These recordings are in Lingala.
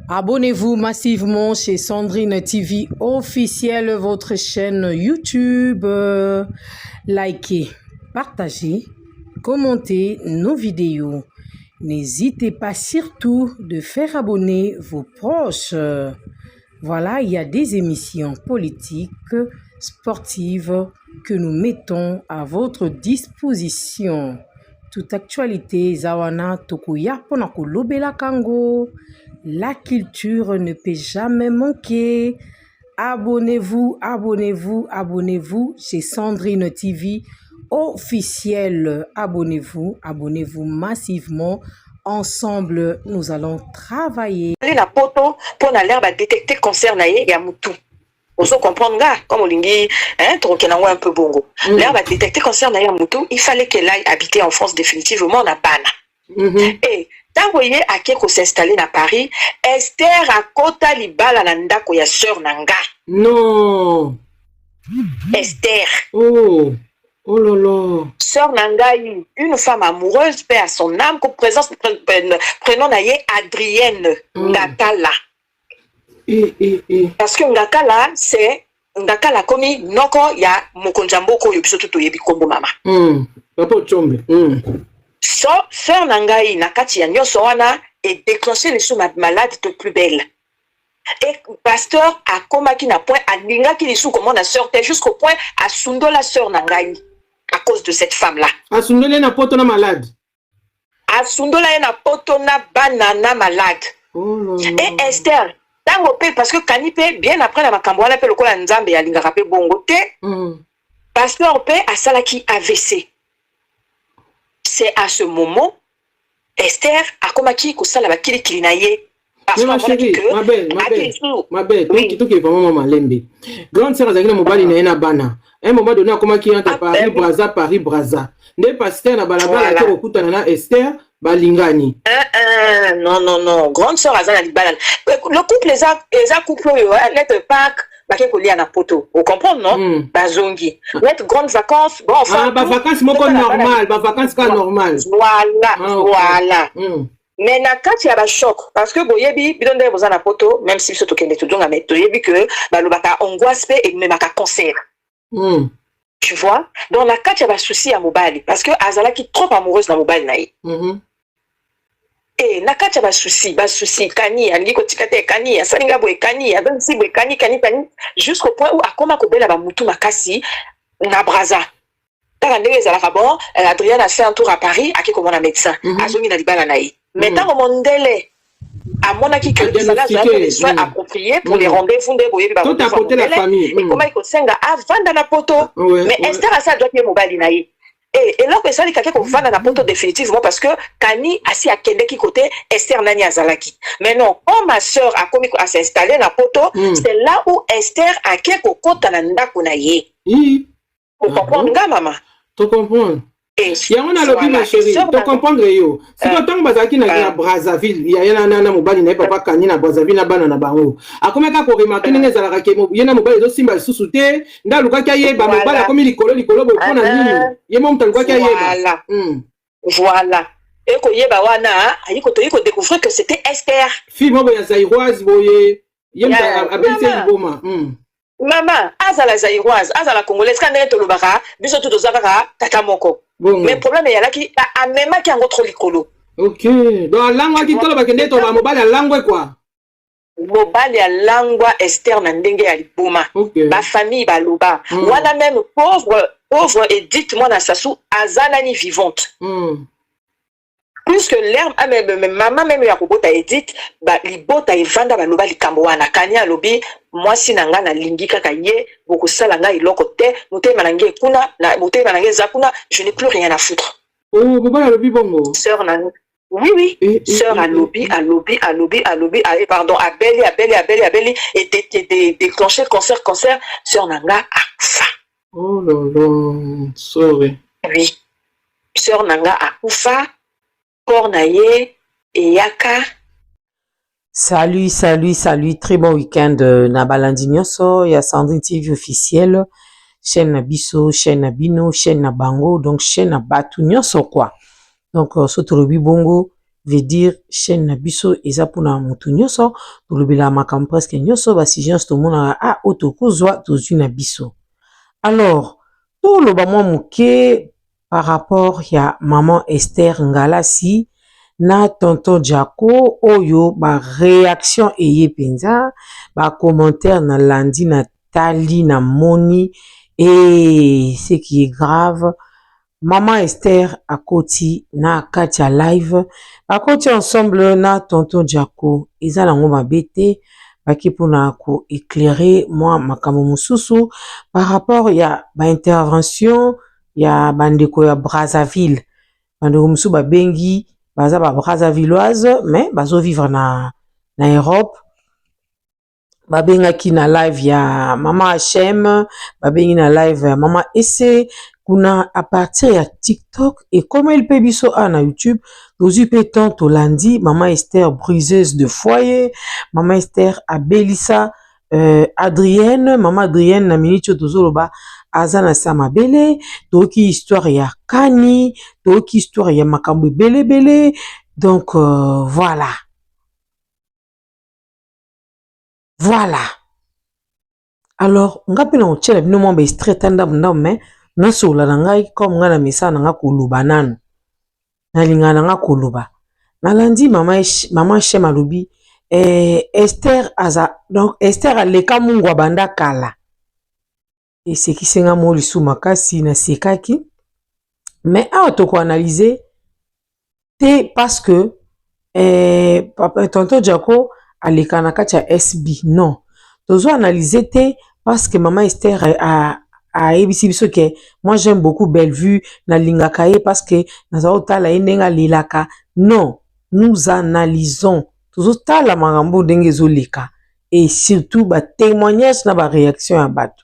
Abonnez-vous massivement chez Sandrine TV officielle, votre chaîne YouTube. Likez, partagez, commentez nos vidéos. N'hésitez pas surtout de faire abonner vos proches. Voilà, il y a des émissions politiques, sportives que nous mettons à votre disposition. Toute actualité, Zawana Tokuya Ponakolobela Kango. La culture ne peut jamais manquer. Abonnez-vous, abonnez-vous, abonnez-vous chez Sandrine TV officielle. Abonnez-vous, abonnez-vous massivement. Ensemble, nous allons travailler. La poto pour l'herbe à détecter cancer naïe et mutu. Vous comprendre là, comme on dit, un peu bongo. L'herbe à détecter cancer naïe mutu, il fallait qu'elle aille habiter en France définitivement en Abana. Et tant vous voyez à qui s'installer à Paris, Esther a kota libala nanda ko ya sœur nanga. Non. Esther. Oh. Oh là là. Sœur Nangaï, une femme amoureuse, paix à son âme, qu'on présence, prénom naïe Adrienne Ngakala. Parce que Ngakala, c'est Ngakala komi noko ya mokonjamboko yobiso tuto yebi kombo mama. Papa chombe. Sœur Nangaï, nakati ya nyoso wana, et déclenché les sous malades de plus belle. Et pasteur a komaki na point, a ninga ki les sous comment la sœur, jusqu'au point à sundo la sœur Nangaï. À cause de cette femme-là. Asundole na poto na malade. Asundole na poto na banana malade. Oh là là. Et Esther, parce que Kanipe, bien après la makambo, on appelle le kola nzambe ya lingarape bongote. Parce que Opé a salaki AVC. C'est à ce moment, Esther a komaki ko sala ba kili kilinaye. Parce que ma chérie, ma belle, tout qui est vraiment malembe. Grande sœur Azagina Mobali na bana. À un moment donné, comment qui entre Paris Braza. Ne pasteur na balabala to okutana na Esther balingani. Non. Grande sœur Azana libala. Le couple les a couple lettre Pâques, baké ko lia na poto. Vous comprenez non? Bazongi. Lettre grande vacances, bon enfin. Vacances moko normal, vacances ka normal. Voilà. Mais na kati ya ba choc parce que boyebi bidonde boza na poto même si biso tokende tudonga mais toyebi que balobaka angoisse pe et même ka cancer. Tu vois, dans la kati ya ba souci ya mobali parce que azala ki trop amoureuse na mobali naï. Et na kati ya ba souci kani alingi kotikate kani asalinga boye kani adon si boye kani jusqu'au point où akoma ko bela ba mutu makasi na braza. Bon, Adrienne a fait un tour à Paris, à qui comme un médecin, à Zomi na libala naï. Mais tant que mon délai, à mon acquis que les soins appropriés pour les rendez-vous de Boye, tout à côté la famille. Et comment il faut s'enga avant dans la poto. Mais Esther a ça doit être mobile naï. Et là, que ça, il y a quelqu'un qui va dans la poto définitivement parce que Kani a si à Kende qui côté Esther Nani Azalaki. Mais non, quand ma soeur a commis à s'installer dans la poto, c'est là où Esther a quelque côté dans la naïe. Vous comprenez, maman? Tu comprends? Il y a un lobby, ma chérie. Tu comprends, yo? Si tu entends Bazaki na Brazzaville, il y a un mobile na papa Kani na Brazzaville na banana bango. A comment ka ko remarquer ne zalaka ke mo yena mobile zo simba susute nda luka ka yeba mobile comme likolo bo pona nini. Ye mo mtaluka ka yeba. Voilà. Et ko yeba wana, ayi ko découvrir que c'était Esther. Fille mo ya Zaïroise boye. Yemta abelise iboma. Maman, azala zaïroise, azala congolaise, quand elle te le bara, biso tout aux avara, tata moko. Mais le problème est là qui a même qui a trop likolo. Ok. Donc, la langue qui tolo bakende to ba mobile la langue quoi. Mobile ya langue Esther na ndenge ya liboma. Ba famille ba loba. Wana même pauvre et dites-moi na sasu azana ni vivante. Plus que l'herbe, même maman même ya kobota edit, ba libota evanda ba loba likambo wana kanya lobi moi si nanga na lingi kaka ye boko sala nga iloko te motema nange kuna na motema nange zakuna je n'ai plus rien à foutre. Oh baba lobi bongo. Sœur nanga. Oui. Sœur à lobby, pardon, abeli et déclencher cancer, sœur nanga a kufa. Oh là, sorry. Oui. Sœur nanga a kufa. Pornaye et Yaka. Salut, très bon week-end. Nabalandi Nyonso, il y a Sandrine TV officielle, chaîne Nabiso, chaîne Nabino, chaîne Nabango, donc chaîne Nabatu Nyonso quoi. Donc, Sotorobi Bongo, veut dire chaîne na biso eza pona mutu nyonso tolobela makambo presque nyonso ba suggestions to mona a otokozwa tozwi na biso. Alors toloba mwa muke par rapport ya maman Esther Ngalasi na tonton Jaco oyo ba réaction eye penza ba commentaire na landi na tali na moni et ce qui est grave maman Esther akoti na Katia live akoti ensemble na tonton Jaco eza nango mabete baki pona ko éclairer moi makambo mususu par rapport ya ba intervention ya bandeko ya Brazzaville bandeko mususu ba bengi baza ba Brazzavilloise mais bazo vivre na Europe babengaki na live ya mama H.M. babengi na live ya mama Ese kuna à partir ya TikTok et comme elle peut biso na YouTube tozu pe tant tolandi maman Esther briseuse de foyer maman Esther abelisa Adrienne maman Adrienne na minute tozoloba azana sama bele toki histoire ya Kani toki histoire ya makambo bele bele donc voilà. Alors ngapi na otchela bino mwa ba extrait tanda mais na sola na ngai comme nga na mesa na nga koluba nanu na linga na nga koluba na landi mama Shem alobi Esther aza donc Esther aleka mungwa banda kala et ce qui senga mo lisu makasi na sekaki mais a to analyser te parce que papa tonton Jaco aleka na kati ya SB non tozo analyser te parce que maman Esther a ebisi biso que moi j'aime beaucoup Bellevue na lingaka ye parce que nazao tala endenga lilaka non nous analysons tozo tala makambo ndenge ezoleka et surtout ba témoignage na ba réaction ya bato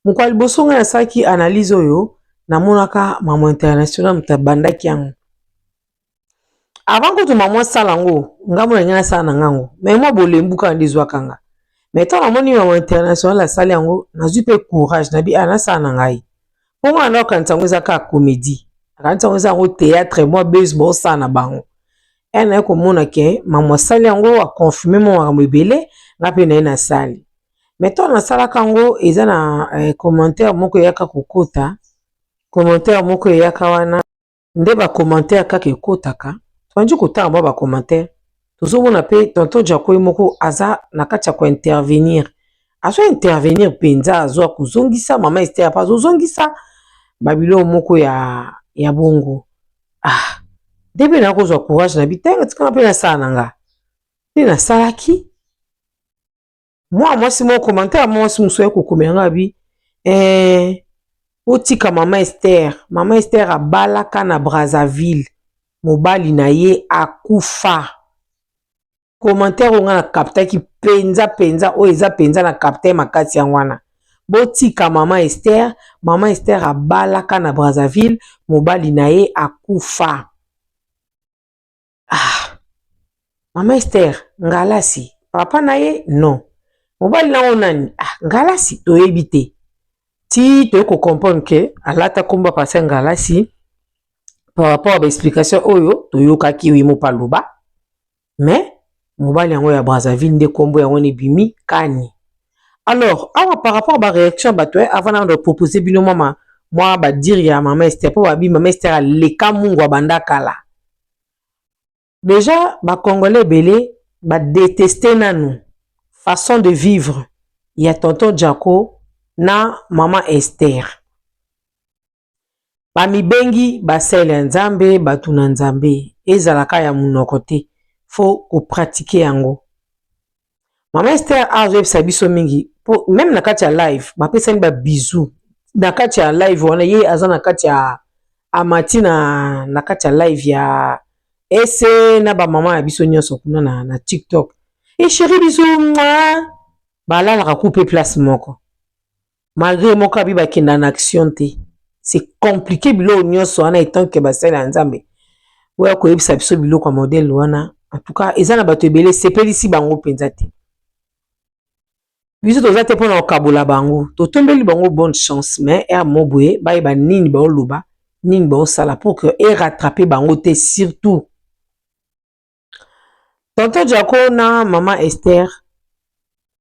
mukwali bosonga na saki analyse oyo na monaka maman international mutabandaki yango avant que tu maman salango ngamo na ngana sana ngango mais moi bolembuka ndizwa kanga mais tant la moni maman international la sali yango nazui pe courage na bi ana sana ngai pongo na kantango za ka comédie kantango za ngo théâtre moi baseball sana bango ena ko mona ke maman sali yango a confirmer mo makambo ebele ngape na sali mais tant na sala kango eza na commentaire moko yaka kokota commentaire moko yaka wana nde ba commentaire kaka ekotaka twanji kotanga ba commentaire tozomona pe tonton Jaco moko aza na kati ya ko intervenir azo intervenir penza azo kuzongisa mama Esther pa zongisa babilo moko ya bongo debe na kozwa courage na bitenga tika pe na sana nga ni na salaki moi si mon commentaire moi si muso ko komenga bi otika mama Esther abalaka na Brazzaville mobali na ye akufa commentaire on a capté ki penza o eza penza na capté makati ya wana botika mama Esther abalaka na Brazzaville mobali na ye akufa mama Esther Ngalasi papa na ye non mobali na onani Ngalasi toyebi te ti to ko comprendre que alata komba passer Ngalasi par rapport à l'explication oyo toyokaki wi mo paloba mais mobali yango ya Brazzaville nde kombo yango ne bimi Kani. Alors awa par rapport à ba réaction bato avant de proposer bino mama moi ba dire ya maman Esther po ba bi maman Esther aleka mungwa banda kala déjà ba congolais belé ba détester nanu façon de vivre ya tonton Jaco na maman Esther ba mibengi ba sele nzambe batuna nzambe ezalaka ya munoko te faut ko pratiquer yango maman Esther a biso mingi même na kati ya live ba pesa ni ba bisou na kati ya live wana ye aza na kati ya amati na kati ya live ya ese na ba mama ya biso nyonso kuna na TikTok et chérie biso bala la couper place moko malgré moko bi ba kenda na action te c'est compliqué bilo nyonso wana etant que ba sala nzambe oya ko yebisa biso bilo kwa modèle wana en tout cas ezana bato ebele sepelisi bango penza te biso toza te pona okabola bango totombeli bango bonne chance mais mobwe ba nini ba oloba nini ba osala pour que rattraper bango te surtout tonton Jaco na maman Esther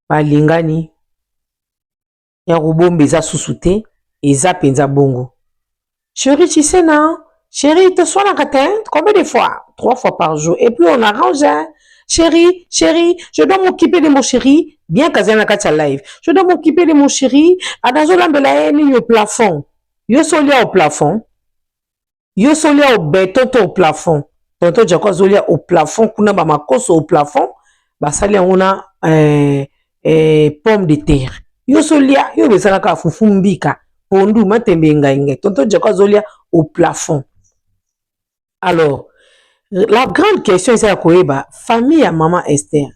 balingani ya kobomba eza susu te eza penza bongo. Chérie, tu sais non? Chérie, te sois dans combien de fois? 3 fois par jour. Et puis on arrange, hein? Chérie, je dois m'occuper de mon chéri. Bien qu'Azana Katia live. Je dois m'occuper de mon chéri. Adazola Belaeni au plafond. Yo solia au plafond. Yo solia au béton au plafond. Tonton Jaco Zolia au plafond. Kuna Bamakoso au plafond. Basali on a pomme de terre. Yo solia, yo besala ka fufumbika. Pondu matembe ngainga. Tonton Jaco Zolia au plafond. Alors, la grande question c'est quoi? Famille à maman Esther.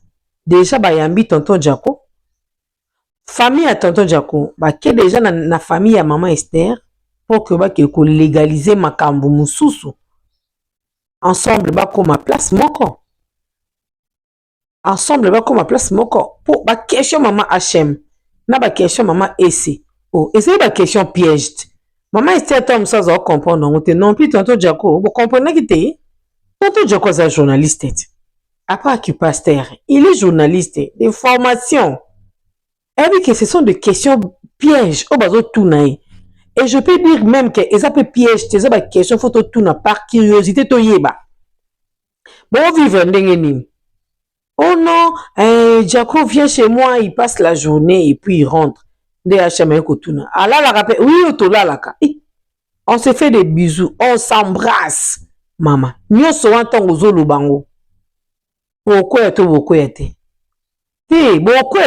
Déjà, yambi tonton Jaco. Famille à tonton Jaco. Qui déjà na famille à maman Esther pour que légaliser ma kambu mususu. Ensemble, comme ma place moko. Ensemble, comme ma place moko. Pour ma question maman HM. Na ba question maman EC. Oh, et c'est une question piège. Maman Esther Tom ça va comprendre non plus tonton Jaco. Vous comprenez qui t'es? Tonton Jaco est un journaliste. Après qu'il pasteur, il est journaliste de formation. Et oui que ce sont des questions pièges au bazo tunaï. Et je peux dire même que les appels pièges, ces questions faut tout tuna par curiosité to yeba. Bon vivre ndengeni. Oh non, Jaco vient chez moi, il passe la journée et puis il rentre. Alors la rappel, oui, on se fait des bisous, on s'embrasse, maman. Nous sommes en zolo bango. Beaucoup été. Hey, beaucoup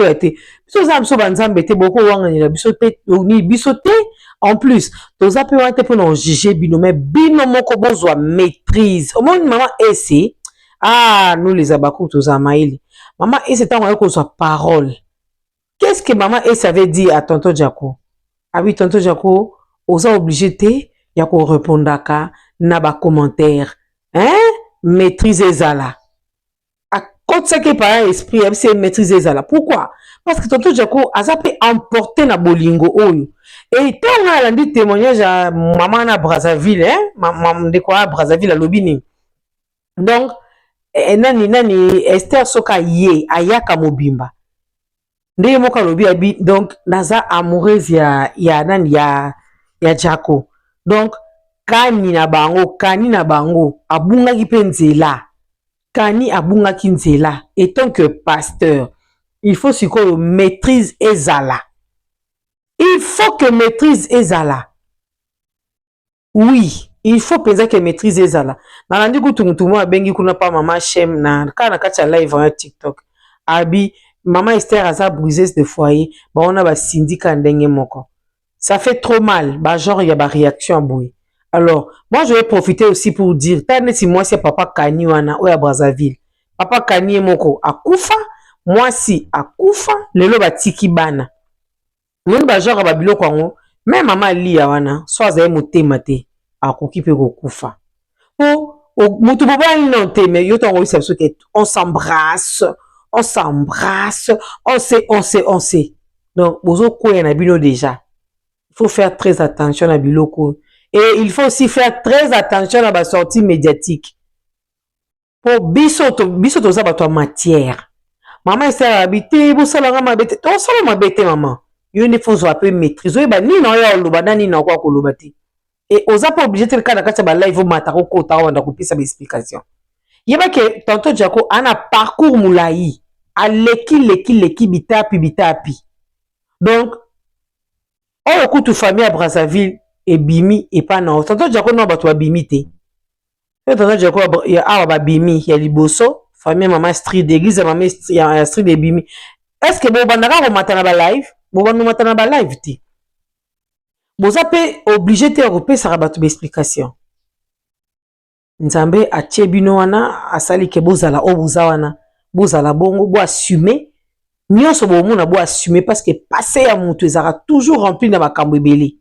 été. So banzambe te beaucoup wangani bisote ni bisote. En plus, tous appels ont été pour nous juger bino, mais bino moko bozwa maîtrise. Au moins maman essaie. Ah, nous les abakou tous amaïli. Maman essaie tant qu'on soit parole. Qu'est-ce que maman essaie avait dit à tonton Jaco? Ah oui, tonton Jaco, osa obligé te, yako répondaka na ba commentaire. Hein? Maîtriser zala. Quand ça qui est par esprit, c'est maîtriser ça là. Pourquoi? Parce que tonton Jaco a zappé emporter na bolingo oyo. Et tant on a rendu témoignage à maman na Brazzaville, hein? Maman de quoi Brazzaville à Lobini. Donc, nani Esther Soka ye ayaka mobimba. Ndeye moka lobi abi donc naza amoureuse ya Jaco. Donc kani na bango abunga kipenzela. Kani abunga kinzela, étant que pasteur, il faut que maîtrise ezala. Il faut que maîtrise ezala. Oui, il faut penser que maîtrise ezala. Nalandi kutumutuma abengi kuna pa maman Shem na kana kacha live sur TikTok. Abi maman Esther aza briseuse de foyer, ba on a ba syndicat ndenge moko. Ça fait trop mal, ba genre il y a ba réaction à bouille. Alors, moi, je vais profiter aussi pour dire, si moi, c'est papa Kani wana, ou à Brazzaville. Papa Kani moko, akufa, moi, si, akufa, lelo ba tiki bana. Moun ba genre, babilo kwango, même maman li ya wana, soit zaye mote mate, akuki pe kufa. Moutou boba li non te, mais yoto on s'embrasse, on sait. Donc, bozo kouye na bilo déjà. Il faut faire très attention à biloko. Et il faut aussi faire très attention à la sortie médiatique. Pour bisoto za bato matière. Maman essaie habiter, vous savez ma bête. On sait ma bête maman. Il faut un peu maîtriser. Ba ni na ya lobana ni na kwa kolobati. Et oza pas obligé de faire ka ba live matako ko ta wanda kopisa ba explication. Yeba ke tonton Jaco ana parcours moulayi. A leki bitapi. Donc on écoute famille à Brazzaville. Et bimi et pas non. Tonton Jaco non ba to bimi te. Tonton Jaco ya ba bimi ya liboso, famille maman street d'église maman ya street de bimi. Est-ce que bo bandaka ko matana ba live? Bo bandu matana ba live ti. Bo zape obligé te repé ça ba to explication. Nzambe a tchebino wana asali ke bozala o bozawana. Bozala bongo bo assumer. Nyonso bo mona bo assumer parce que passé ya mutu ezara toujours rempli na makambo ebele.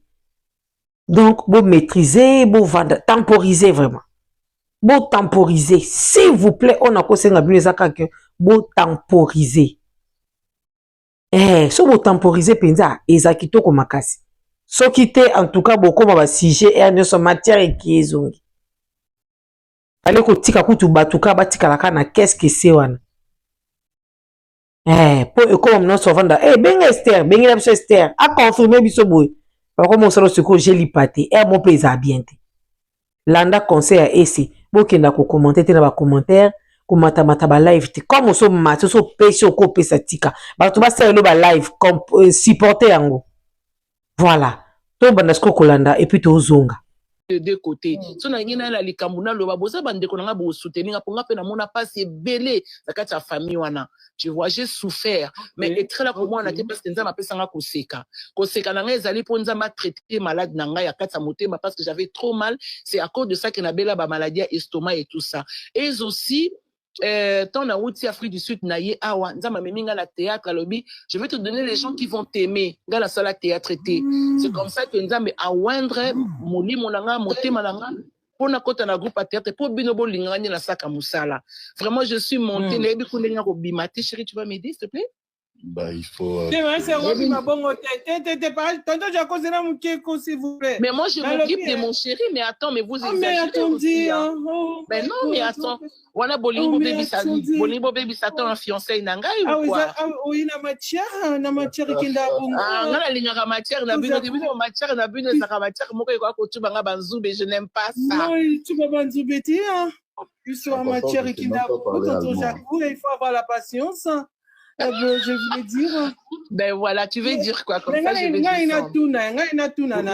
Donc, vous maîtrisez, vous temporiser vraiment. Vous temporiser. S'il vous plaît, on a conseillé que vous temporiser. Si vous temporisez, penza, ezakito komakasi. So kite, en tout cas, beaucoup de sujet et en matière qui est zongi. ale kotika kutu batuka batikalaka na keske se wana po ekoma mnoso avanda benga Esther bengela biso Esther aconfirme biso boye bakoma osala sikoyo jelipa te mo mpe eza bien te landa conseil ya esi bokenda kokommente te na bacommentaire komatamata balive te comme osomati osopesi okopesa tika bato basalelo balive supporte yango voilà tobanda sikoyo kolanda epuis tozonga de deux côtés. So na ngina la likamuna loba boza bande ko nga bo soutenir pour nga pe na mona passe belé zakati ya famille wana. Tu vois, j'ai souffert mais être là pour moi na te parce que nzama pesa nga koseka. Koseka na nga ezali po nzama traiter malade na nga ya kati ya motema parce que j'avais trop mal, c'est à cause de ça que na bela ba maladie à estomac et tout ça. Et aussi tant na outi Afrique du Sud na ye awa nzama meminga na théâtre lobby, je vais te donner les gens qui vont t'aimer nga la salle théâtre été. C'est comme ça que nzambe awendre moli monanga motema nanga pona kota na groupe théâtre pour binobo lingani na saka musala. Vraiment je suis monté na yebi kundenga ko bimate chérie, tu vas m'aider s'il te plaît? Bah, il faut. C'est tonton Jaco, c'est là mon kéko, s'il vous plaît. Mais moi, je m'occupe de mon chéri, mais attends, mais vous exagérez. Mais attendez, aussi, hein. Mais non, mais attends. Wana bolingo baby satan en fiancé nanga ou quoi? Oui, na matière qui nda bongo. Ngala linga matière na bino matière na bino sa matière moko ko kotuba nga banzube, je n'aime pas ça. Non, tu vas banzube ti hein. Plus sur matière qui nda bongo, tonton Jaco, il faut avoir la patience. Je voulais dire. Ben voilà, tu veux dire quoi comme ça? Je vais dire.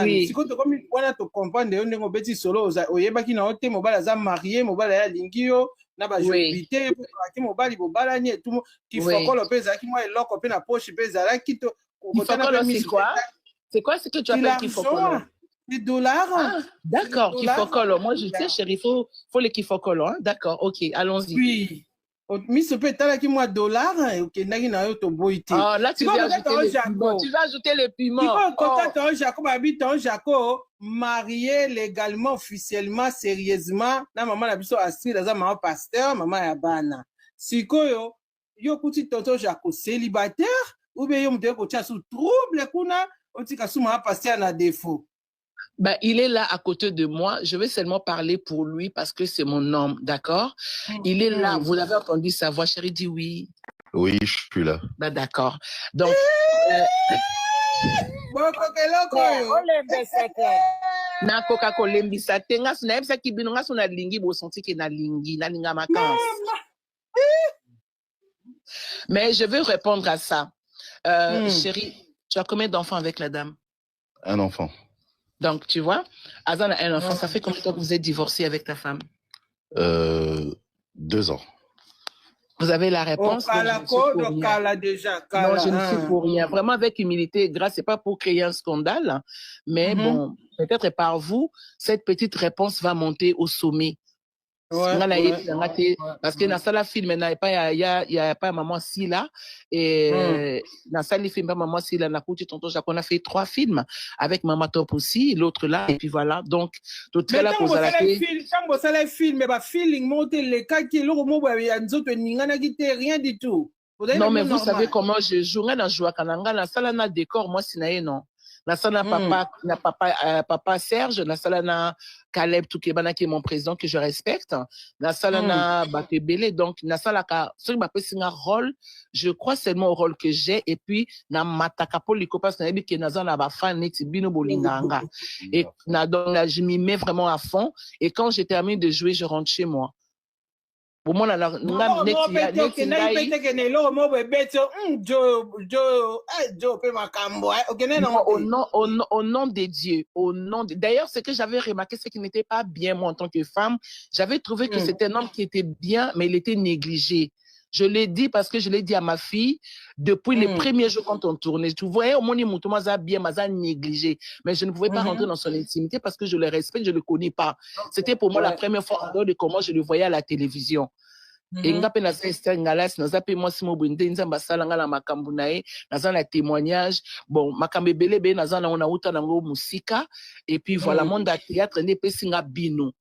Oui. Si tu comme wana to comprendre on ngo beti solo oyebaki na ote mobala za marié mobala ya lingio na ba jobité pour ki mobali bobala ni tout qui fokolo pesa ki moi eloko pe na poche pesa la kito c'est quoi? C'est quoi ce que tu appelles kifokolo? Les dollars. Ah, d'accord, kifokolo. Moi je sais chérie, faut les kifokolo hein. D'accord, OK, allons-y. Oui. Mais ce peut être qui moi dollar ok nagi na yo to boité. Ah là tu vas ajouter les piments. Tu vas tonton Jaco habitant Jaco marié légalement officiellement sérieusement na maman na biso Astrid aza maman pasteur maman ya bana. Sikoyo yo kuti tonton Jaco célibataire ou bien yo muteko tia sous trouble kuna otika sous maman pasteur na défaut. Ben, il est là à côté de moi. Je vais seulement parler pour lui parce que c'est mon homme, d'accord? Il est là. Vous avez entendu sa voix, chérie, dit oui. Oui, je suis là. Ben, d'accord. Donc, na Coca-Cola mbisate nga suna yebisa kibino nga suna lingi bo senti ke na lingi na linga makans. Mais je vais répondre à ça. Chérie, tu as combien d'enfants avec la dame? Un enfant. Donc, tu vois, Azan a un enfant. Ça fait combien de temps que vous êtes divorcé avec ta femme? 2 ans. Vous avez la réponse? Non, je ne suis pour rien. Vraiment, avec humilité et grâce, c'est pas pour créer un scandale, mais bon, peut-être par vous, cette petite réponse va monter au sommet. Parce que dans ça film il y a pas maman si là et dans ça film pas maman si là na kuti tonton Jacques on a fait 3 films avec maman top aussi l'autre là et puis voilà donc tout là pour ça la film mais ba feeling monter les cas qui le mot ya nzoto ningana kité rien du tout. Non mais vous savez comment je joue na joie kananga na sala na décor moi sinaye non na sala papa Serge na sala na Caleb Toukebana qui est mon président que je respecte na sala na Bakebele donc na sala ka ce qui m'appelle un rôle je crois seulement au rôle que j'ai et puis na mataka poliko parce que na bi ke naza na ba fan net bino bolinganga et na donc là je m'y mets vraiment à fond et quand je termine de jouer je rentre chez moi. Au au nom de Dieu, d'ailleurs, ce que j'avais remarqué, c'est qu'il n'était pas bien, moi, en tant que femme. J'avais trouvé que c'était un homme qui était bien, mais il était négligé. Je l'ai dit parce que je l'ai dit à ma fille depuis les premiers jours quand on tournait. Tu voyais, au moins, il m'a bien, m'a négligé. Mais je ne pouvais pas rentrer dans son intimité parce que je le respecte, je ne le connais pas. C'était pour moi la première fois de comment je le voyais à la télévision. Et nga pe na Esther Ngalas na zape moi simo bwende nzamba sala nga na makambu nae na na témoignage bon makambe belebe na na ona uta na ngo musika et puis voilà monde à théâtre ne pesi nga bino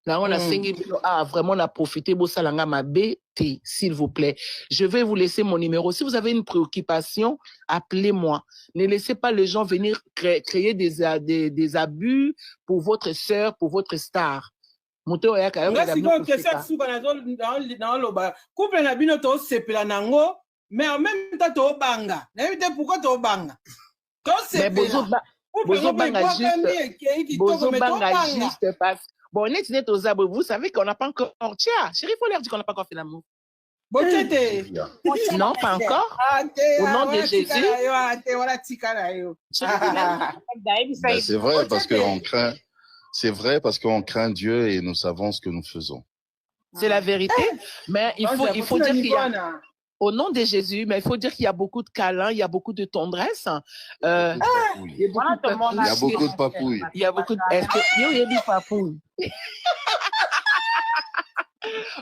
na on a sengi bino vraiment na profiter bo sala nga mabe te s'il vous plaît. Je vais vous laisser mon numéro. Si vous avez une préoccupation, appelez-moi. Ne laissez pas les gens venir créer des abus pour votre sœur, pour votre star. Moto ya ka nga siko kesa suka na loba couple na bino to sepela nango mais en même temps to banga na éviter pourquoi to banga to sepela bozo banga juste parce bon net aux abos vous savez qu'on n'a pas encore tiens chérie faut leur dire qu'on n'a pas encore fait l'amour. Non, pas encore. Au nom de Jésus. C'est vrai parce qu'on craint. C'est vrai parce qu'on craint Dieu et nous savons ce que nous faisons. C'est la vérité. Mais il faut dire qu'il y a, au nom de Jésus, mais il faut dire qu'il y a beaucoup de câlins, il y a beaucoup de tendresse. Il y a beaucoup de papouilles. Il y a beaucoup de... Est-ce que... Il y a des papouilles.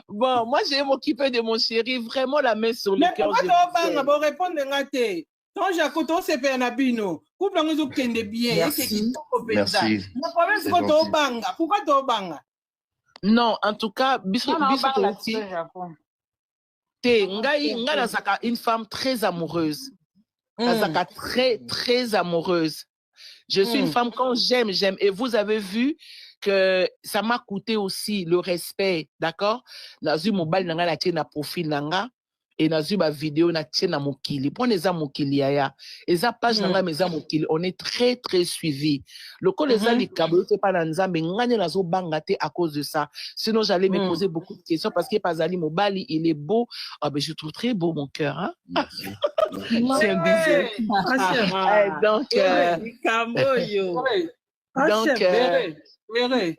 Bon, moi, je vais m'occuper de mon chéri, vraiment la main sur le cœur. Mais pourquoi tu vas répondre à tes ton Jaco, ton CP Nabino, couple en nous kende bien. Merci. Merci. Pourquoi tu banga? Non, en tout cas, une femme très amoureuse. Très, très amoureuse. Je suis une femme, quand j'aime. Et vous avez vu que ça m'a coûté aussi le respect, d'accord? Nazu mobile nanga na tiena profil nanga et nazu ba vidéo na tiena mokili. Prenez ça mokili ya. Et ça page nanga meza mokili, on est très très suivi. Le col les ali kablo c'est pas nzambe ngane nazo bangate à cause de ça. Sinon j'allais me poser beaucoup de questions parce que Pazali Mobali, il est beau. Ah ben je trouve très beau mon cœur hein. C'est un baiser. Donc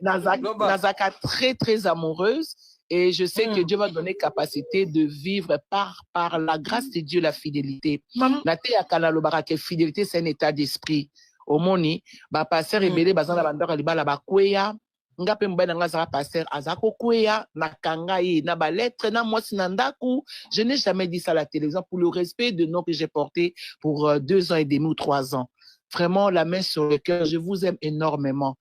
Nazaka très très amoureuse et je sais que Dieu va donner capacité de vivre par la grâce de Dieu la fidélité. Nate ya kanalo barake fidélité c'est un état d'esprit. Au moni ba pasteur rebele bazana bandaka libala ba kweya ngape mbana nga sera pasteur azako kweya na kanga ye na ba lettre na mwasi na ndaku. Je n'ai jamais dit ça à la télévision pour le respect de nom que j'ai porté pour 2 ans et demi ou 3 ans. Vraiment la main sur le cœur, je vous aime énormément.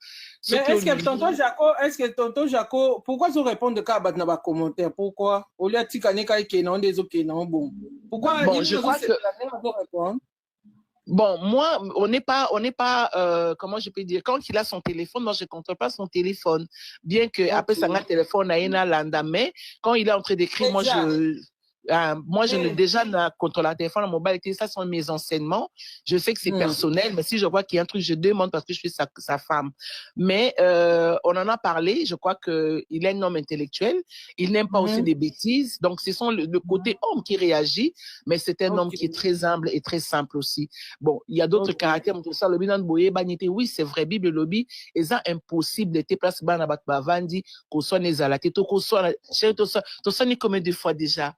Mais est-ce que tonton Jaco, pourquoi vous répondez de Kabat dans les commentaires? Pourquoi? Au lieu de Tikane Kenon des Okenon, bon. Pourquoi? Bon, je crois que. Bon, moi, on n'est pas, comment je peux dire, quand il a son téléphone, moi je ne contrôle pas son téléphone. Bien que, après ça, un téléphone, mais quand il est en train d'écrire, moi je ne déjà contrôle le téléphone mobile, ça sont mes enseignements. Je sais que c'est personnel, mais si je vois qu'il y a un truc, je demande parce que je suis sa femme. Mais on en a parlé, je crois qu'il est un homme intellectuel, il n'aime pas aussi des bêtises, donc ce sont le côté homme qui réagit, mais c'est un homme qui est très humble et très simple aussi. Bon, il y a d'autres caractères, oui, c'est vrai, Bible lobby, et ça impossible d'être placé dans la Bavandi, qu'on soit nézalaté, qu'on soit, combien de fois déjà?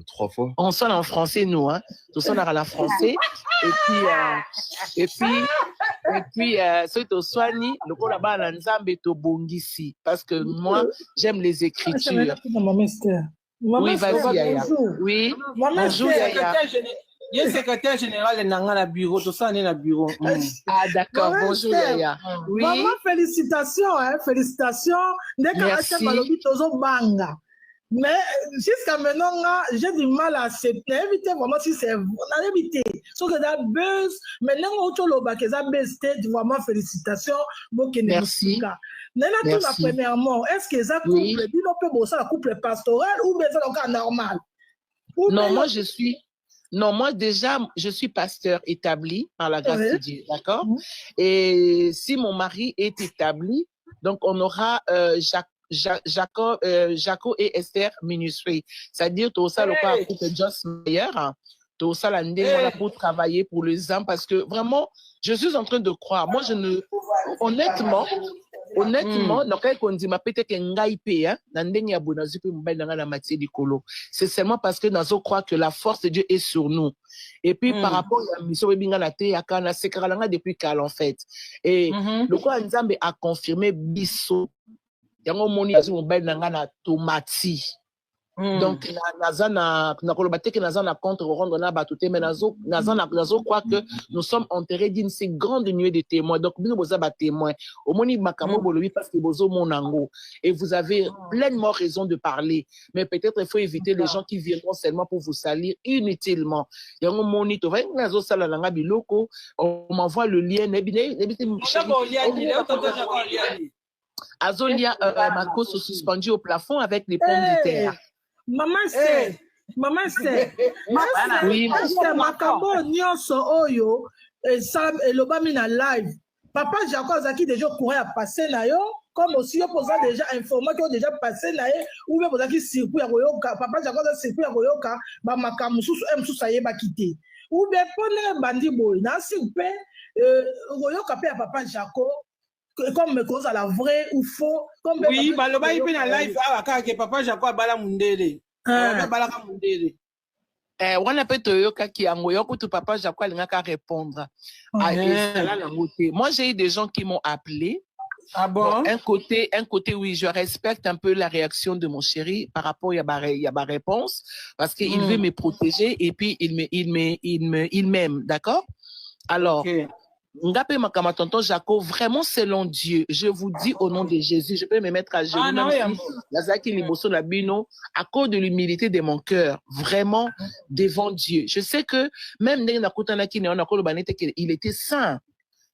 3 fois. On sonne en français, nous, hein. Tout sonne à la français. Et puis, c'est au soigni, le coup là-bas, l'ensemble est au bongisi. Parce que moi, j'aime les écritures. Oui, vas-y, Yaya. Oui, bonjour, Yaya. Il y a secrétaire général dans le bureau, tout ça, dans le bureau. Ah, d'accord, bonjour, Yaya. Oui. Maman, félicitations, hein, félicitations. Merci. Mais jusqu'à maintenant, j'ai du mal à accepter. Éviter vraiment si c'est on a évité. Sauf que ça buzz. Maintenant, on a buzz. Vraiment félicitations. Merci. Merci. Premièrement, est-ce que ça couple, un couple pastoral ou bien ça normal? Non, moi déjà, je suis pasteur établi par la grâce de Dieu, d'accord? Et si mon mari est établi, donc on aura Jaco et Esther Ministry. C'est-à-dire, tout ça, le cas de Joss Meyer, tout ça, pour travailler pour les âmes, parce que vraiment, je suis en train de croire. Moi, honnêtement, c'est seulement parce que nous croit que la force de Dieu est sur nous. Et puis, par rapport à la mission, depuis qu'elle en fait. Et le quoi Nzambe a confirmé Bissot. Yango moni azu mobile nanga na tomati. Donc nazana contre rendre na batuté mais nazo croit que nous sommes enterrés d'une si grande nuée de témoins. Donc nous boza ba témoins. Au moni makamo bolobi parce que bozo monango et vous avez pleinement raison de parler. Mais peut-être il faut éviter les gens qui viendront seulement pour vous salir inutilement. Yango moni to va nazo sala nanga biloko, on m'envoie le lien Azolia, Marco se suspendue au plafond avec les pommes de terre. Maman, c'est. Maman, c'est. Oui, Makambo, Nyonso, Oyo, et Sam, et Lobami na live. Papa Jacob Zaki déjà courait à passer là, comme aussi, on posait déjà informé qu'ils ont déjà passé là, ou bien posé qui circuit à Royoka. Papa Jacob a circuit à Royoka, bah, Makamusu, ça y est, va quitter. Ou bien, pour bandi boy, dans ce pays, Royoka paie à Papa Jacob. Comme me cause à la vraie ou faux. Oui, bah, le bail est en live, que Papa Jacob Bala Mundele. Bala Mundele. On appelle Toyoka qui a tout papa Jacob il n'a qu'à répondre. Moi, j'ai eu des gens qui m'ont appelé. Ah bon? Un côté, oui, je respecte un peu la réaction de mon chéri par rapport à ma réponse parce qu'il veut me protéger et puis il m'aime, d'accord? Alors, Ngapé Makama tonton Jaco, vraiment selon Dieu, je vous dis au nom de Jésus, je peux me mettre à genoux, Lazaki Liboso Labino, à cause de l'humilité de mon cœur, vraiment devant Dieu. Je sais que même il était saint,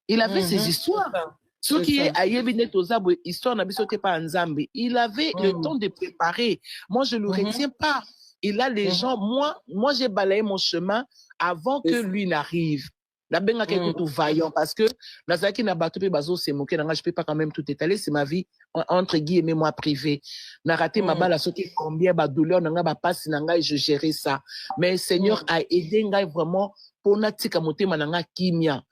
il avait ses histoires. Ce qui est à Yebinetozabo, histoire n'a pas Nzambe, il avait le temps de préparer. Moi, je ne le retiens pas. Il a les gens, moi j'ai balayé mon chemin avant que lui n'arrive. La benga quelque tout vaillant parce que Nazaki n'a battu bazo c'est moqué je peux pas quand même tout étaler, c'est ma vie entre guillemets moi privée. N'a raté ma balle à sauter combien ba douleur n'a ba passe n'a et je gérais ça. Mais Seigneur a aidé ngai vraiment pour natika motema n'a kimia.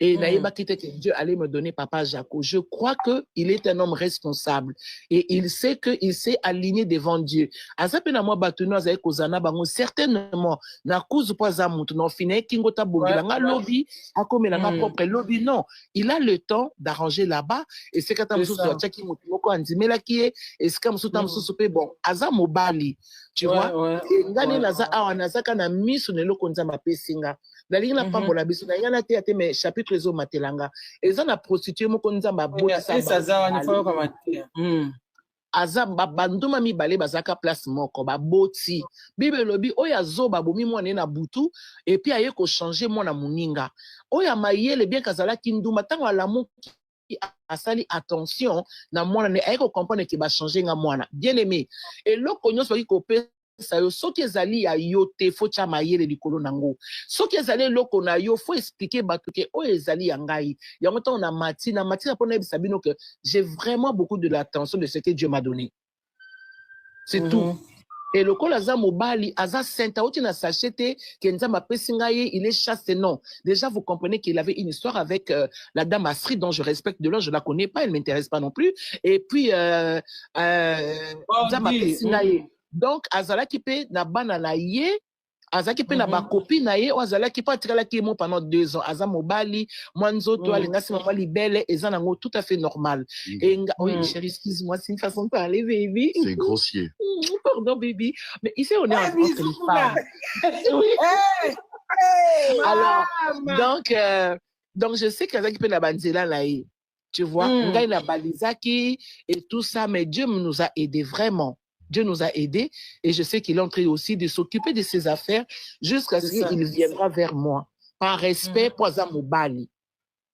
Et Naïba qui était que Dieu allait me donner Papa Jaco. Je crois qu'il est un homme responsable. Et il sait qu'il s'est aligné devant Dieu. Azapena moi batuno azaye kozana bango certainement na kuzu po azamutu no fine kingota bongila nga lobby akomela nga propre lobby non. Il a le temps d'arranger là-bas et c'est quand mususu atchaki mutu moko andimela kié et c'est comme mususu mususu pe bon aza mobali. Tu vois? Et ngani naza awa nazaka na misu nelo konza mapesinga. La ligne n'a pas bon la biso na yana te ate mais chapitre zo matelanga eza na prostituée moko nzamba boya sa azamba banduma mibale bazaka place moko ba boti bible lobi oya zo babomi mwana na butu et puis aye ko changer mwana muninga oya mayele bien kazala kinduma tango alamu asali attention na mwana ne aye ko comprendre que ba changer nga mwana bien aimé et loko nyonso ki ko soki ezali ya yo te fo tia mayele likolo nango soki ezali loko na yo faut expliquer bato ke oyo ezali ya ngai yango ntango na mati mpona yebisa bino que j'ai vraiment beaucoup de l'attention de ce que Dieu m'a donné c'est tout et lokola aza mobali aza sainte auti na sachete ke nzambe apesi ngai il est chaste non déjà vous comprenez qu'il avait une histoire avec la dame Astrid dont je respecte de l'heure je la connais pas elle m'intéresse pas non plus et puis nzambe apesi ngai donc azalaki pe na bana na ye azalaki pe na ba copine na ye azalaki pa tikalaki mo pendant 2 ans aza mobali mwanzoto alingasi mama libele eza nango tout à fait normal et oui chérie excuse-moi c'est une façon de parler baby c'est grossier pardon baby mais ici on est en France les femmes oui alors donc je sais qu'azalaki pe na banzela na ye tu vois ngai na balizaki et tout ça mais Dieu nous a aidés vraiment. Dieu nous a aidés et je sais qu'il est en train aussi de s'occuper de ses affaires jusqu'à ce qu'il viendra vers moi. Par respect pour Zamobali.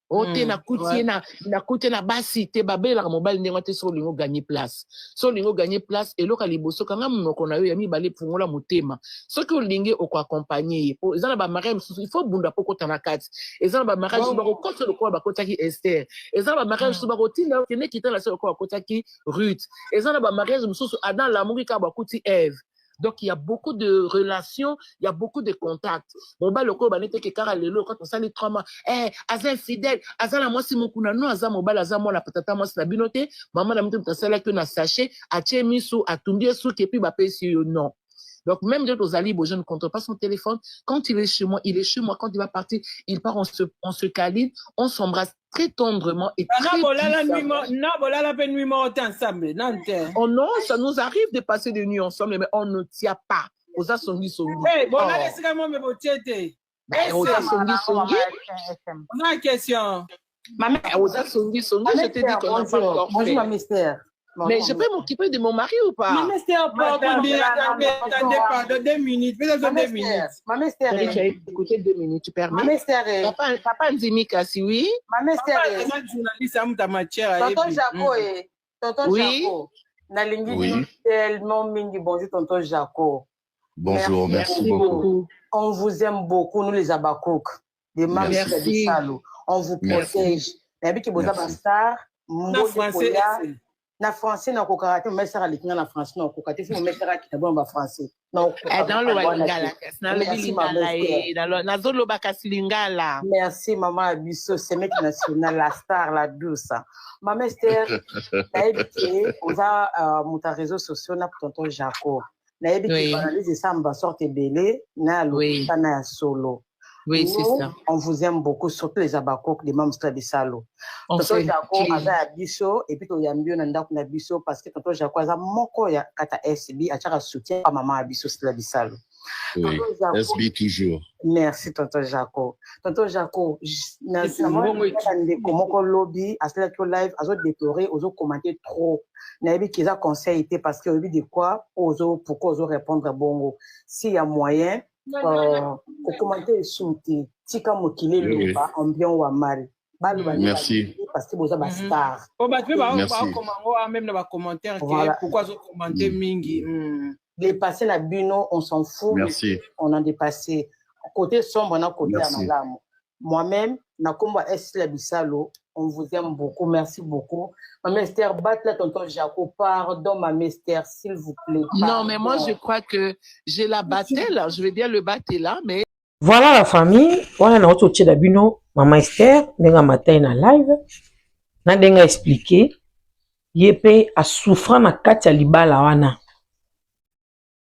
Ote na kuti na basi te babela mobali ndenge te so lingo gagner place. So lingo gagner place et loka liboso kanga monoko na yo ya mibale pungola motema. Soki olinge oko accompagner po ezana ba mariage il faut bunda poko tanakati. Ezana ba mariage ba ko koto lokwa ba kotaki Esther. Ezana ba mariage ba ko tinda kene kita la so ko kotaki Ruth. Ezana ba mariage mususu Adam la mungi ka ba kuti Ève. Donc, il y a beaucoup de relations, il y a beaucoup de contacts. Bon, bah, le coup, bah, n'était que car lelo, quand on s'en est 3 mois, Azan fidèle, Azan la moi, si mon kuna, non, Azan mobile, Azan moi, la patata, moi, c'est la binote, maman, la mouton, t'as celle que na sachet, a tchemi sou, a tumbie sou, qui puis, bah, paye sur non. Donc, même de nos alibes, je ne compte pas son téléphone. Quand il est chez moi, il est chez moi. Quand il va partir, il part, on se câline, on s'embrasse très tendrement et très oh non, ça nous arrive de passer des nuits ensemble, mais on ne tient pas. On a songi songi. On a une question. Maman, on a songi songi. Je te dis qu'on a pas encore fait. Bonjour, ma mystère. Mais je peux m'occuper de mon mari ou pas? Maman, attendez, pardon, 2 minutes. Peut-être 2 minutes. Maman, c'est j'ai écouté 2 minutes, tu permets? Maman, c'est Papa Nzimi Kassi, oui? Maman, c'est journaliste à ma matière. Tonton Jaco, Tonton Jaco, Nalingi tellement mingi. Bonjour, Tonton Jaco. Bonjour, merci beaucoup. On vous aime beaucoup, nous les Abakouk. Des membres de Salou. On vous protège. Merci. Na français na kokarate mais ça ali na français na kokate faut mettre à kitabo en français dans le lingala na zolo bakasi lingala. Merci maman Abisso, c'est mec national la star la douce. Maman Esther t'as évité aux mon réseaux sociaux na tonton Jaco na évité analyse ça en sorte belé na na solo. Oui, c'est ça. On vous aime beaucoup, surtout les Abakok, les membres de Salo. Tonton Jaco a Abisso, et puis il y a mieux dans Abisso parce que Tonton Jaco a moko ya kata SB, a tchara soutien à maman Abisso de Salo. Oui, SB toujours. Merci, Tonton Jaco. Tonton Jaco, comment lobby, à cela que live, à autres déplorer, aux autres commenter trop. Naïbi qui a conseillé parce que de quoi, pourquoi aux autres répondre bongo. S'il y a moyen, au commentaire souti tika mokile luba ambiant wa mal merci parce que vous avez star même dans les commentaires pourquoi vous commentez mingi dépasser la bino on s'en fout. Merci. On a dépassé côté sombre na côté amalam moi-même na komba la bisalo. On vous aime beaucoup, merci beaucoup. Maman Esther, batte la tonton Jaco, pardon, Maman Esther, s'il vous plaît. Pardon. Non, mais moi, je crois que j'ai la battelle, je vais dire le battel là, mais... Voilà la famille, voilà na auto tchè d'abino, Maman Esther, nenga matin na live, na denga expliqué, yépe a souffrant na kati ya libala wana.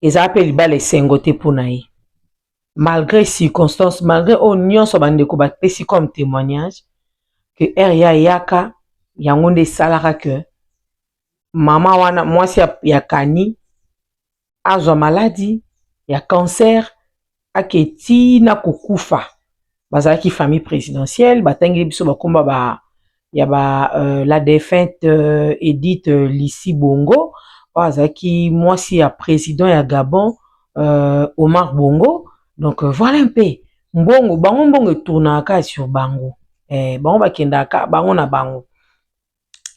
Eza ape libala esengote pona ye. Malgré circonstances, malgré on so bandeko bapesi comme témoignage, que ya yaka yango nde salaka que mama wana mwasi ya kani azwa maladie ya cancer aketi na kokufa bazalaki famille présidentielle batangi biso bakomba la défunte Edith Lissi Bongo bazalaki mwasi ya président ya Gabon Omar Bongo. Donc voilà un peu mbongo bango mbongo tournaka sur bango. Bango bakendaka bango na bango.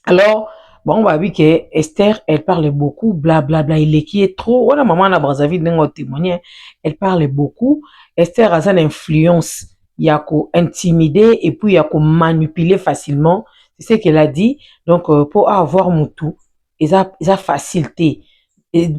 Alors bango ba bi que Esther elle parle beaucoup bla bla bla il est qui est trop on a maman na Brazzaville n'engo témoigner elle parle beaucoup. Esther a une influence yako intimider et puis yako manipuler facilement, c'est ce qu'elle a dit. Donc pour avoir mutu ils a facilité.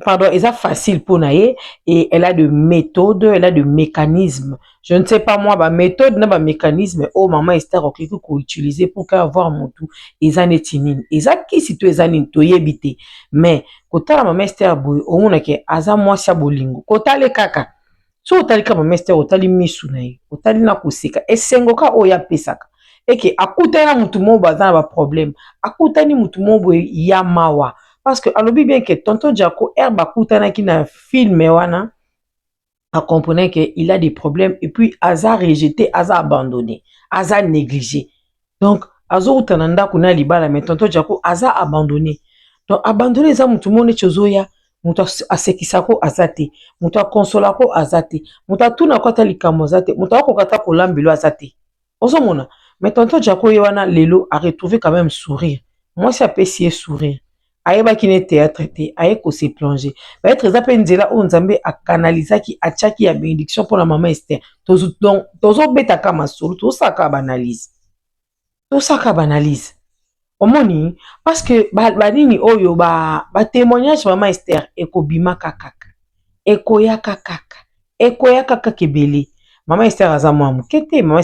Pardon, elle a facile pour naïe et elle a de méthodes, elle a de mécanismes. Je ne sais pas moi, ma méthode, n'a pas mécanisme. Oh, maman Esther, ok, qu'on utiliser pour qu'avoir mon tout. Ils en est inine. Ils a qui si tu es en intoyébité. Mais, quand la maman Esther boy, au moins que aza moi sabolingo. Quand les kaka, so otalika maman Esther, otali misu naïe, otali na kuseka. Et sengoka oya pesaka. Et que akutana mutu mo bazana ba problème. Akutani mutu mo boy yamawa. Parce que alobi bien que tonton Jaco herba kutana ki na film wana a comprenait qu'il a des problèmes et puis Aza rejeté, Aza abandonné, Aza négligé. Donc Azo utananda kuna libala mais tonton Jaco Aza abandonné. Donc abandonné za mutu mone chozoya, mutu asekisako azate, mutu consolako azate, mutu tuna kwata likamo azate, mutu akokata kolambilo azate. Ozo mona mais tonton Jaco yewana lelo a retrouvé quand même sourire. Moi ça peut essayer sourire. Aïeba qui n'est théâtre, aïeko se plonger. Va être très appelé on Nzambe a canalisé qui a tchaki a bénédiction pour la maman Esther. Donc, tozo beta kama solo, tout ça ka banalise. Tout ça ka banalise. Omoni, parce que nini oyo ba témoignage maman Esther eko bima kakaka. Eko ya kakaka. Eko ya kakaka kebele. Maman Esther a za mukete, maman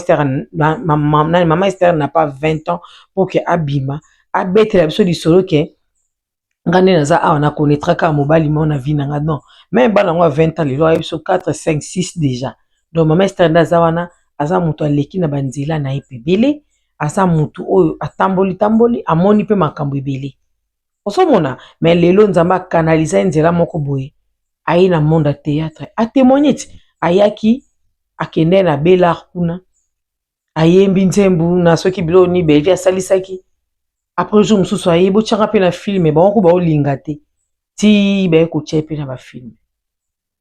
Esther n'a pas 20 ans pour que abima, abete la biso di solo ke ngane naza awa na connaîtra ka mobali mo na vie nanga non même bana ngwa 20 ans lelo ayebi so 4 5 6 déjà. Donc maman Esther ndaza wana aza mutu aleki na banzela na ye pebele aza mutu oyo atamboli amoni pe makambo ebele osomona mais lelo nzamba canaliser nzela moko boye ayi na monde à théâtre a témoigner ayaki akende na Belar kuna ayembi nzembu na soki bilo ni bevi asalisaki. Après jour mususu ayebo tchanga pe na film ba ko ba olinga te ti ba ko tchepe na ba film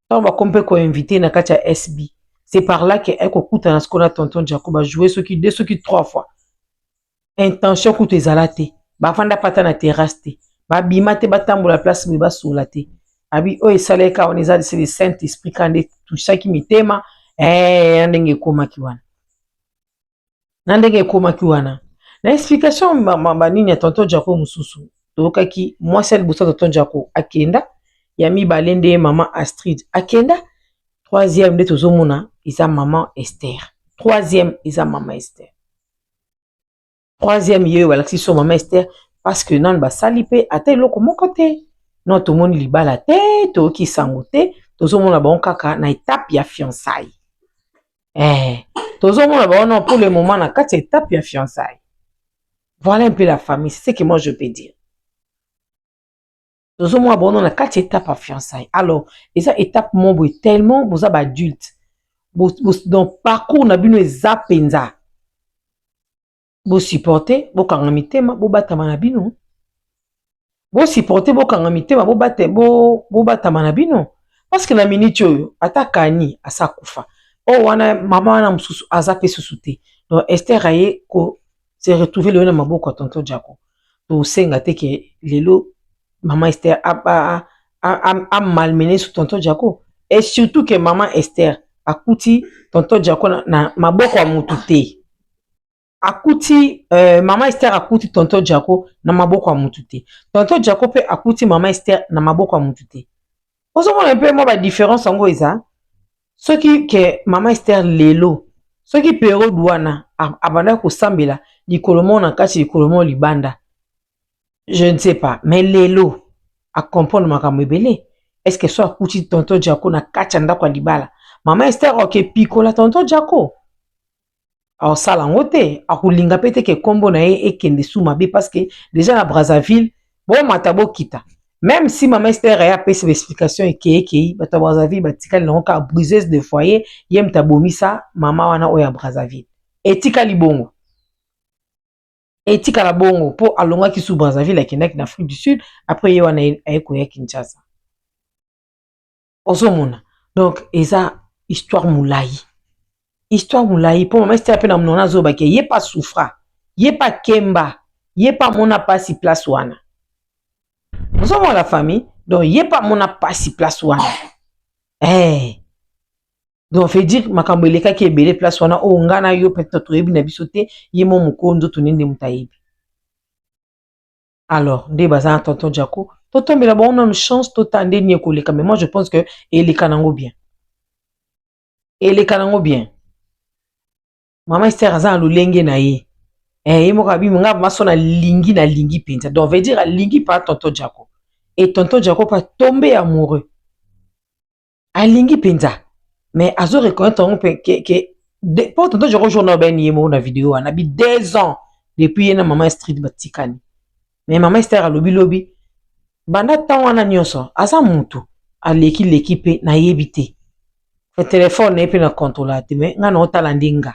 donc ba kompe ko invité na kati ya SB. C'est par là que eko kuta na skona tonton Jaco ba jouer ce qui 2 3 fois intention kuta ezalate ba fanda pata na terrasse te ba bimate batambola place boye basola te abi oyo esaleka wana eza c'est le Saint Esprit kande tushaki mitema ndenge ekomaki wana na ndenge ekomaki wana na explication banini ya tonton Jaco mosusu toyokaki mwasi ya liboso tonton Jaco akenda ya mibale nde mama Astrid akenda troisième nde tozomona eza mama Esther troisième eza mama Esther troisième yeyo balakisi so mama Esther parce que nanu basali pe ata eloko moko te non tomoni libala te toyoki sango te tozomona bango kaka na étape ya fiançailles tozomona bango non pour le moment na kati ya étape ya fiançailles. Voilà un peu la famille, c'est ce que moi je peux dire. Nous sommes abonnés à 4 étapes à fiançailles. Alors, et ça étape mon tellement vous avez adulte. Donc parcours na bino ezapenza. Vous supportez, vous kangamite ma vous batama na bino. Vous supportez vous kangamite ma vous batama na bino. Parce que na minute yo atakani asakufa. Oh wana mama wana mususu azape susute. Donc Esther aye ko se retrouver le na maboko tonton Jaco. To senga te ke lelo maman Esther a malmené sur tonton Jaco. Et surtout que maman Esther akuti tonton Jaco na maboko wa mutu te. Akuti maman Esther akuti tonton Jaco na maboko wa mutu te. Tonton Jaco pe akuti maman Esther na maboko wa mutu te. Ozo mona un peu moi ba différence ngo eza. Ce qui que maman Esther lelo ce qui pero douana abanda ko sambela likolomo na kati likolomo libanda. Je ne sais pas, mais lelo a comprendre makambo ebele. Est-ce que soit akuti tonton Jaco na kati ndako libala. Maman Esther oke pikola tonton Jaco. Alors ça langote akulinga pete ke kombo na e kende sous mabe parce que déjà na Brazzaville bon matabo kita. Même si maman Esther a fait ses explications et bata Brazzaville batika na ka briseuse de foyer yem tabomisa mama wana oya Brazzaville. Etika libongo. Etika la bongo pour alonga ki sous Brazzaville qui en Afrique du Sud après yo na ekoya Kinshasa. Osomona. Donc eza histoire moulai. Histoire moulai pour maman Esther pe na mona zoba ke yé pas souffra, yé pas kemba, yé pas mona pasi place wana. Nous avons la famille, donc yé pas mona pasi place wana. Donc fait dire makambo eleka ki ebele place wana o ngana yo peut-être yebi na bisote yé mo mukondo tunende mutayebi. Alors, nde baza tonton Jaco, tonton mais là-bas on a une chance totande ni ekoleka mais moi je pense que eleka nango bien. Eleka nango bien. Maman Esther aza lolenge na ye. Yemo kabi nga maso na lingi penza. Donc veut dire lingi par tonton Jaco. Et tonton Jaco pas tomber amoureux. A lingi penza. Mais azo reconnaître que pour tonton Jaco journal ben yemo na vidéo on a bi 2 ans depuis na maman Street batikani. Mais maman Esther a lobi banda tan wana nyonso aza mutu aleki l'équipe na yebité. Le téléphone n'est plus na contrôler mais nga na otala ndinga.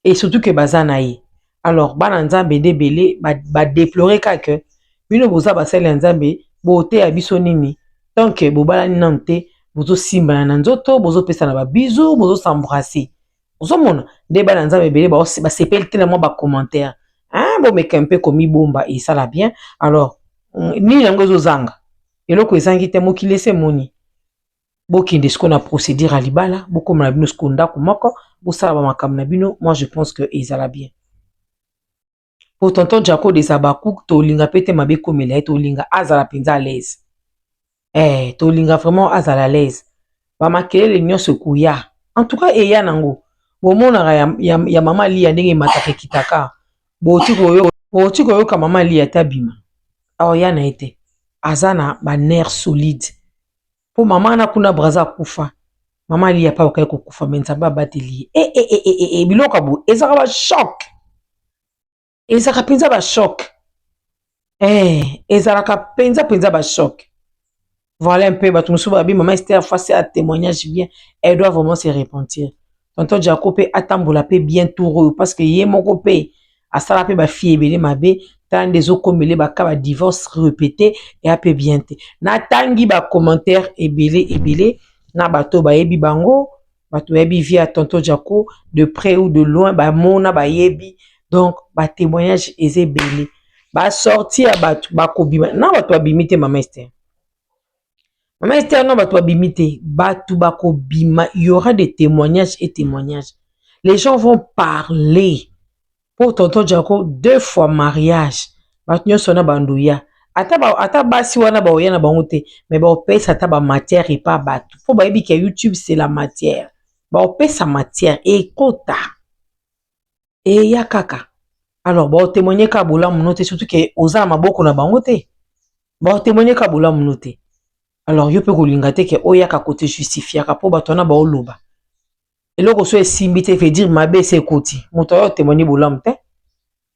Et surtout que bazanaï. Alors, bana nzambe debele, ba déplorer que bino boza basali nzambe, bote abiso nini. Tant que bobala ni nante, bozo simba na nzoto, bozo pesa na ba bisous, bozo s'embrasser. Bozo mona, de bana nzambe bele ba sepel tellement ba commentaire. Hein, bon mais un peu comme bomba et ça la bien. Alors, ni yango zanga. Eloko ezangi te mo ki laisse moni. Bokinde ce qu'on a procédé à libala, beaucoup na bino skonda kumako. Moi je pense que ils allaient bien. Pour tonton Jaco des abakou, tolinga pete mabe komela, tolinga azala penza à l'aise. Tolinga vraiment azala à l'aise. Ba makele les nyonso kuya. En tout cas eya nango. Bomona ya mama lia ndenge matake kitaka. Boti koyo ka mama lia tabima. Awo ya na ete. Azana ba nerf solide. Pour maman na kuna braza kufa. Maman li a pas okaya kokufa menzamba bateli. Biloka bu ezaka ba choc. Ezaka penza ba choc. Ezaka penza ba choc. Voilà un peu batu musu ba bi maman Esther face à témoignage bien, elle doit vraiment se repentir. Tonton Jaco pe atambola pe bien toureux parce que yé moko pe asala pe ba fille ebele mabe tant des okomele ba ka ba divorce répété et a pe bien te. Na tangi ba commentaire ebele na bato ba yebi bango bato yebi via tonton Jaco de près ou de loin ba mona ba yebi donc ba témoignage ezebele ba sorti ya batu bakobima na batu babimite Mama Esther. Mama Esther non batu babimite batu bakobima, il y aura des témoignages et témoignages. Les gens vont parler. Pour tonton Jaco 2 fois mariage. Batu nyonso na banduya. Ata basi wana ba oyana bango te, mais ba opesa ata ba matière et pas batu. Faut ba yebi que YouTube c'est la matière. Ba opesa matière et kota. Et ya kaka. Alors ba témoigner ka bola munote surtout que oza maboko na bango te. Ba témoigner ka bola munote. Alors yo pe kolinga te que oya ka côté justifier ka po bato na ba oloba. Eloko so esimbi te fait dire mabe se koti. Moto yo témoigner bola mte.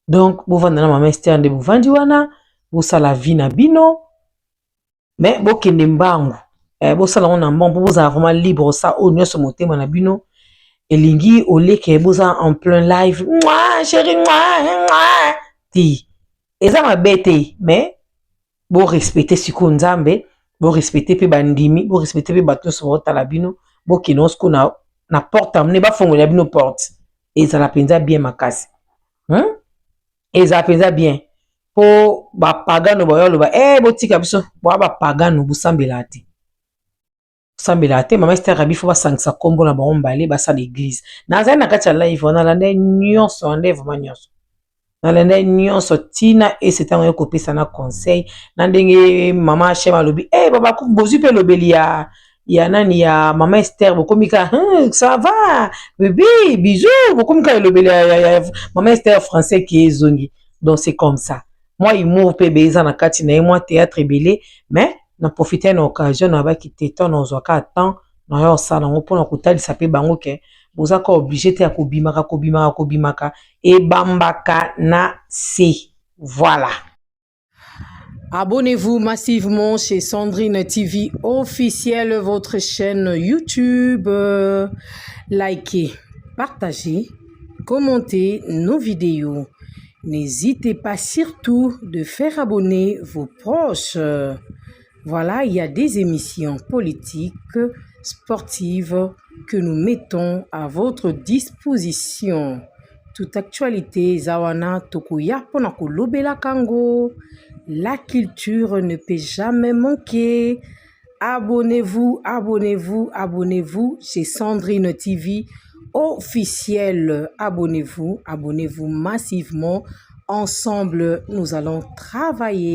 Donc bo vanda na Mama Esther nde bo vandi wana. Bosala vie na bino mais bokende mbangu bosala ngo na mbangu bozala vraiment libre ça o nyonso motema na bino elingi oleke boza en plein live moi chérie moi ti eza mabe te mais bo respecter siko nzambe bo respecter pe bandimi bo respecter pe bato so botala bino bokende osko na porte amene bafongola bino porte ezala penza bien makasi ezala penza bien po ba pagano ba yolo ba botika biso ba pagano busambela te Mama Esther abifo ba sangisa kombo na ba ombale ba sa l'église na na kati ya live na lande nyonso ande vraiment nyonso na lande nyonso tina et c'est un kopesa na conseil na ndenge mama Chema lobi baba ku bozu pe lobeli ya nani ya Mama Esther bokomika ça va bébé bisous bokomika lobeli ya Mama Esther français qui est zongi. Donc c'est comme ça. Moi, humour pe beza na kati na moi théâtre belé, mais na profiter na occasion na ba kité ton na zoka temps na yo ça na pona kotalisa pe bango ke boza ko obligé te akobimaka et bambaka na si. Voilà. Abonnez-vous massivement chez Sandrine TV officielle, votre chaîne YouTube. Likez, partagez, commentez nos vidéos. N'hésitez pas surtout de faire abonner vos proches. Voilà, il y a des émissions politiques, sportives que nous mettons à votre disposition. Toute actualité, Zawana Tokoya Ponako Lobela Kango. La culture ne peut jamais manquer. Abonnez-vous, abonnez-vous, abonnez-vous chez Sandrine TV officielle. Abonnez-vous, abonnez-vous massivement. Ensemble, nous allons travailler.